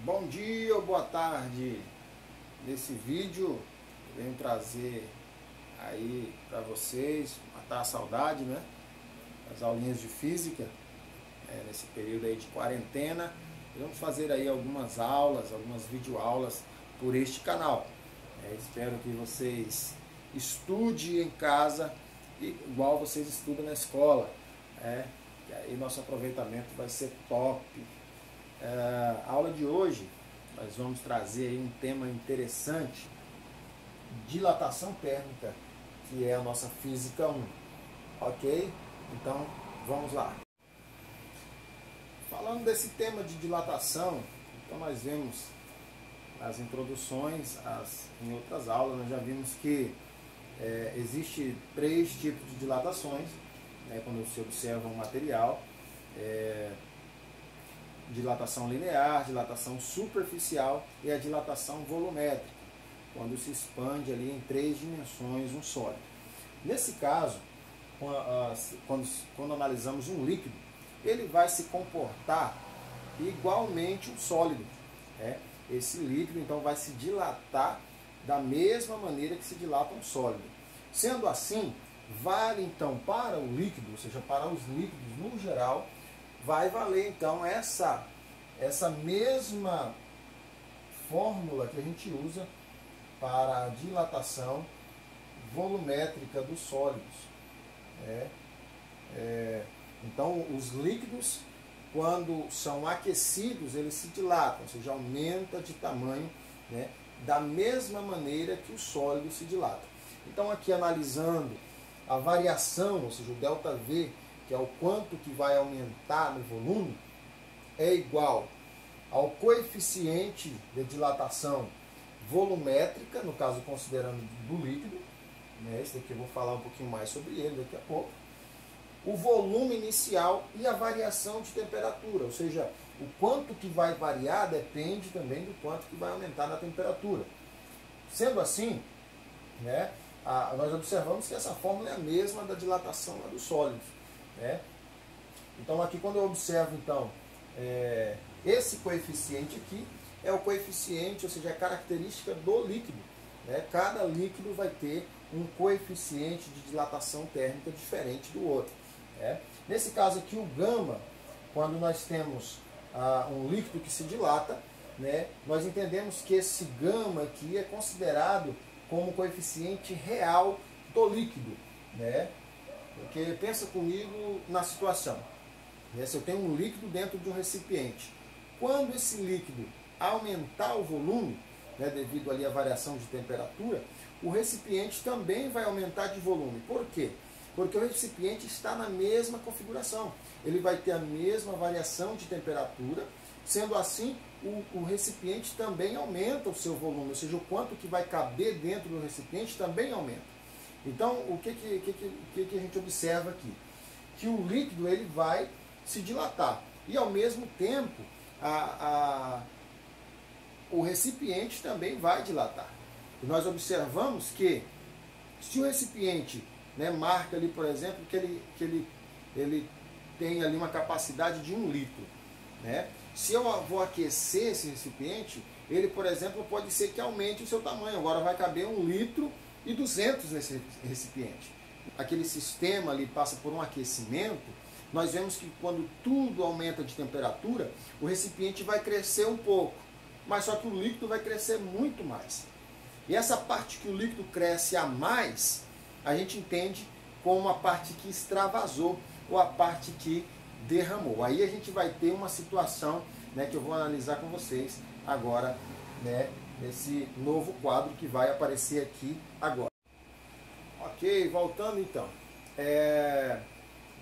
Bom dia ou boa tarde. Nesse vídeo eu venho trazer aí para vocês, matar a saudade, né? As aulinhas de física, nesse período aí de quarentena. Vamos fazer aí algumas aulas, algumas videoaulas por este canal. Espero que vocês estudem em casa igual vocês estudam na escola, que aí nosso aproveitamento vai ser top. A aula de hoje nós vamos trazer aí um tema interessante, dilatação térmica, que é a nossa física 1, ok? Então vamos lá. Falando desse tema de dilatação, então nós vemos as introduções, em outras aulas nós já vimos que existe 3 tipos de dilatações, quando se observa um material. Dilatação linear, dilatação superficial e a dilatação volumétrica, quando se expande ali em 3 dimensões um sólido. Nesse caso, quando analisamos um líquido, ele vai se comportar igualmente um sólido. Esse líquido então vai se dilatar da mesma maneira que se dilata um sólido. Sendo assim, vale então para o líquido, ou seja, para os líquidos no geral, vai valer então essa mesma fórmula que a gente usa para a dilatação volumétrica dos sólidos. Então, os líquidos, quando são aquecidos, eles se dilatam, ou seja, aumenta de tamanho, da mesma maneira que o sólido se dilata. Então, aqui analisando a variação, ou seja, o ΔV, que é o quanto que vai aumentar no volume, é igual ao coeficiente de dilatação volumétrica, no caso considerando do líquido, esse daqui eu vou falar um pouquinho mais sobre ele daqui a pouco, o volume inicial e a variação de temperatura, ou seja, o quanto que vai variar depende também do quanto que vai aumentar na temperatura. Sendo assim, nós observamos que essa fórmula é a mesma da dilatação lá dos sólidos. Então aqui quando eu observo então esse coeficiente aqui é o coeficiente, ou seja, a característica do líquido. Cada líquido vai ter um coeficiente de dilatação térmica diferente do outro. Nesse caso aqui o gama, quando nós temos um líquido que se dilata, nós entendemos que esse gama aqui é considerado como coeficiente real do líquido. Porque pensa comigo na situação. Se eu tenho um líquido dentro de um recipiente, quando esse líquido aumentar o volume, devido ali à variação de temperatura, o recipiente também vai aumentar de volume. Por quê? Porque o recipiente está na mesma configuração. Ele vai ter a mesma variação de temperatura, sendo assim, o recipiente também aumenta o seu volume, ou seja, o quanto que vai caber dentro do recipiente também aumenta. Então, o que a gente observa aqui? Que o líquido ele vai se dilatar e, ao mesmo tempo, o recipiente também vai dilatar. E nós observamos que, se o recipiente marca ali, por exemplo, que ele tem ali uma capacidade de 1 litro, se eu vou aquecer esse recipiente, ele, por exemplo, pode ser que aumente o seu tamanho. Agora vai caber 1 litro e 200 nesse recipiente. Aquele sistema ali passa por um aquecimento. Nós vemos que quando tudo aumenta de temperatura, o recipiente vai crescer um pouco, mas só que o líquido vai crescer muito mais. E essa parte que o líquido cresce a mais, a gente entende como a parte que extravasou ou a parte que derramou. Aí a gente vai ter uma situação que eu vou analisar com vocês agora, nesse novo quadro que vai aparecer aqui agora. Ok, voltando então.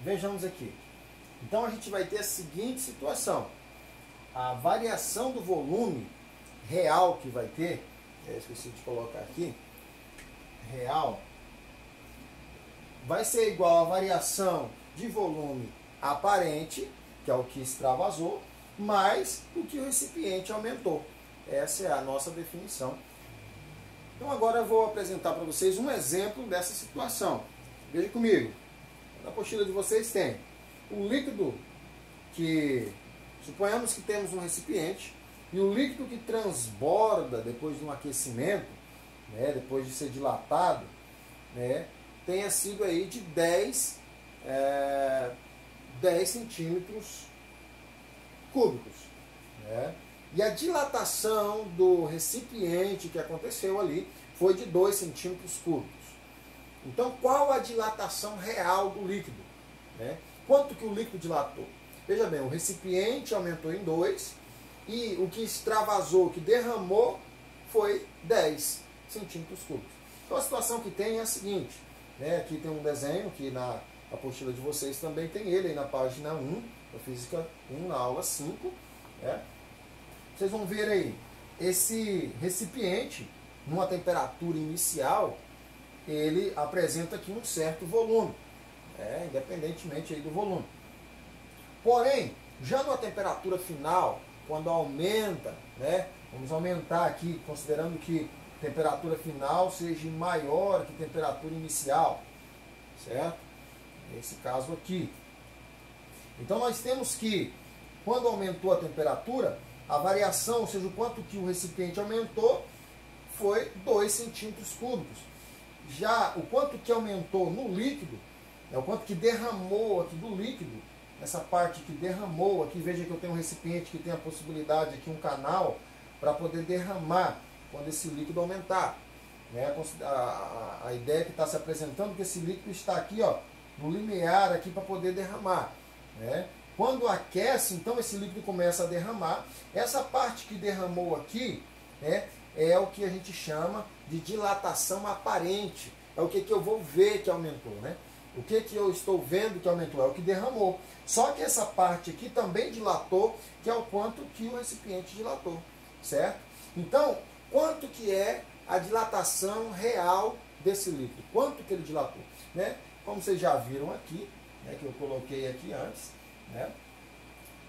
Vejamos aqui. Então a gente vai ter a seguinte situação. A variação do volume real que vai ter, esqueci de colocar aqui, real, vai ser igual à variação de volume aparente, que é o que extravasou, mais o que o recipiente aumentou. Essa é a nossa definição. Então agora eu vou apresentar para vocês um exemplo dessa situação. Veja comigo. Na apostila de vocês tem o líquido que, suponhamos que temos um recipiente e o líquido que transborda depois de um aquecimento, né, depois de ser dilatado, né, tenha sido aí de 10 centímetros cúbicos. Né? E a dilatação do recipiente que aconteceu ali foi de 2 centímetros cúbicos. Então, qual a dilatação real do líquido? Né? Quanto que o líquido dilatou? Veja bem, o recipiente aumentou em 2 e o que extravasou, o que derramou, foi 10 centímetros cúbicos. Então, a situação que tem é a seguinte. Né? Aqui tem um desenho, que na apostila de vocês também tem ele, aí na página 1, da Física 1, na aula 5. Né? Vocês vão ver aí, esse recipiente, numa temperatura inicial, ele apresenta aqui um certo volume, independentemente aí do volume. Porém, já numa temperatura final, quando aumenta, né, vamos aumentar aqui, considerando que temperatura final seja maior que temperatura inicial, certo? Nesse caso aqui. Então nós temos que, quando aumentou a temperatura, a variação, ou seja, o quanto que o recipiente aumentou, foi 2 centímetros cúbicos. Já o quanto que aumentou no líquido, o quanto que derramou aqui do líquido, essa parte que derramou aqui, veja que eu tenho um recipiente que tem a possibilidade aqui, um canal, para poder derramar quando esse líquido aumentar. Né? A ideia que está se apresentando é que esse líquido está aqui, ó, no limiar aqui para poder derramar. Né? Quando aquece, então esse líquido começa a derramar. Essa parte que derramou aqui, né, é o que a gente chama de dilatação aparente. É o que eu vou ver que aumentou. Né? O que eu estou vendo que aumentou? É o que derramou. Só que essa parte aqui também dilatou, que é o quanto que o recipiente dilatou. Certo? Então, quanto que é a dilatação real desse líquido? Quanto que ele dilatou? Né? Como vocês já viram aqui, né, que eu coloquei aqui antes, né,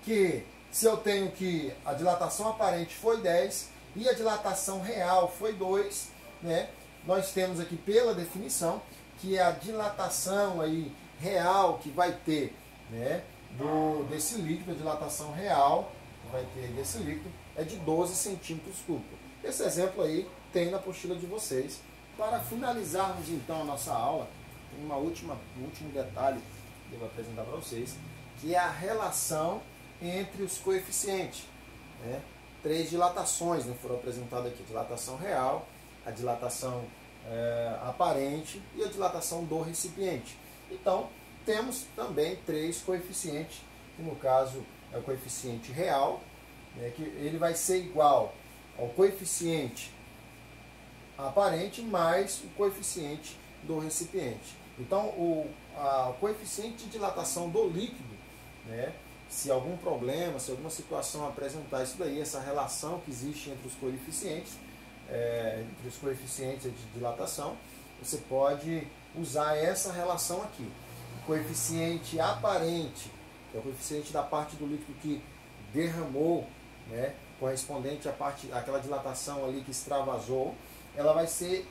que se eu tenho que a dilatação aparente foi 10 e a dilatação real foi 2, né, nós temos aqui pela definição que a dilatação aí real que vai ter, né, desse líquido, a dilatação real que vai ter desse líquido é de 12 centímetros cúbicos. Esse exemplo aí tem na apostila de vocês. Para finalizarmos então a nossa aula, tem um último detalhe que eu vou apresentar para vocês, que é a relação entre os coeficientes. Né? 3 dilatações, né, foram apresentadas aqui: dilatação real, a dilatação aparente e a dilatação do recipiente. Então, temos também 3 coeficientes, que no caso é o coeficiente real, né, que ele vai ser igual ao coeficiente aparente mais o coeficiente do recipiente. Então, o coeficiente de dilatação do líquido, né, se algum problema, se alguma situação apresentar isso daí, essa relação que existe entre os coeficientes de dilatação, você pode usar essa relação aqui. O coeficiente aparente, que é o coeficiente da parte do líquido que derramou, né, correspondente àquela dilatação ali que extravasou, ela vai ser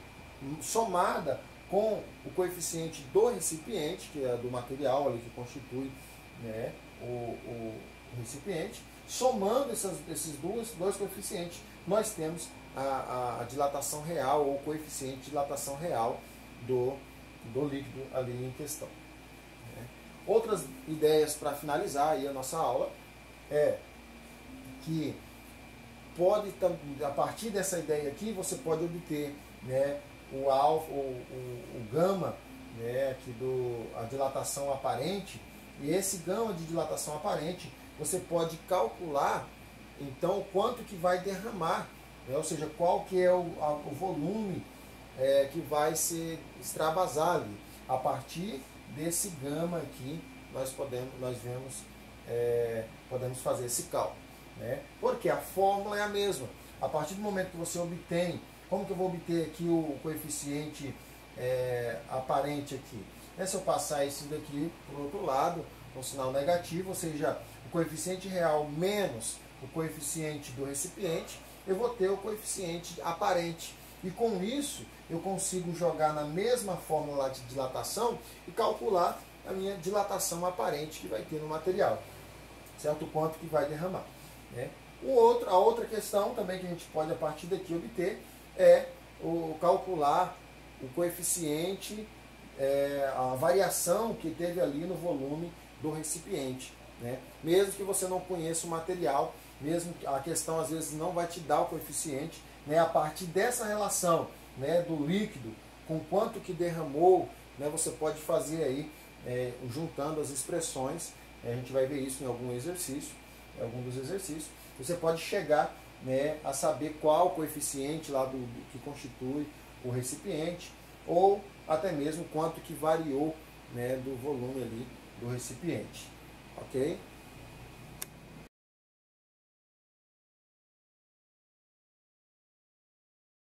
somada com o coeficiente do recipiente, que é do material ali que constitui, né, o recipiente. Somando esses dois coeficientes, nós temos a dilatação real, ou o coeficiente de dilatação real do líquido ali em questão. Né? Outras ideias para finalizar aí a nossa aula é que a partir dessa ideia aqui, você pode obter, né, o alfa, o gama, né, aqui a dilatação aparente, e esse gama de dilatação aparente, você pode calcular, então, quanto que vai derramar, né, ou seja, qual que é o volume que vai se extravasar ali. A partir desse gama aqui, podemos fazer esse cálculo. Né? Porque a fórmula é a mesma. A partir do momento que você obtém, como que eu vou obter aqui o coeficiente aparente aqui? Se eu passar isso daqui para o outro lado, com sinal negativo, ou seja, o coeficiente real menos o coeficiente do recipiente, eu vou ter o coeficiente aparente. E com isso, eu consigo jogar na mesma fórmula lá de dilatação e calcular a minha dilatação aparente que vai ter no material. Certo? Quanto que vai derramar. Né? A outra questão também que a gente pode a partir daqui obter é calcular o coeficiente, a variação que teve ali no volume do recipiente, né? Mesmo que você não conheça o material, mesmo que a questão às vezes não vai te dar o coeficiente, né? A partir dessa relação, né, do líquido com quanto que derramou, né, você pode fazer aí, juntando as expressões, a gente vai ver isso em algum exercício, em algum dos exercícios, você pode chegar, né, a saber qual o coeficiente lá do que constitui o recipiente, ou até mesmo quanto que variou, né, do volume ali do recipiente, ok?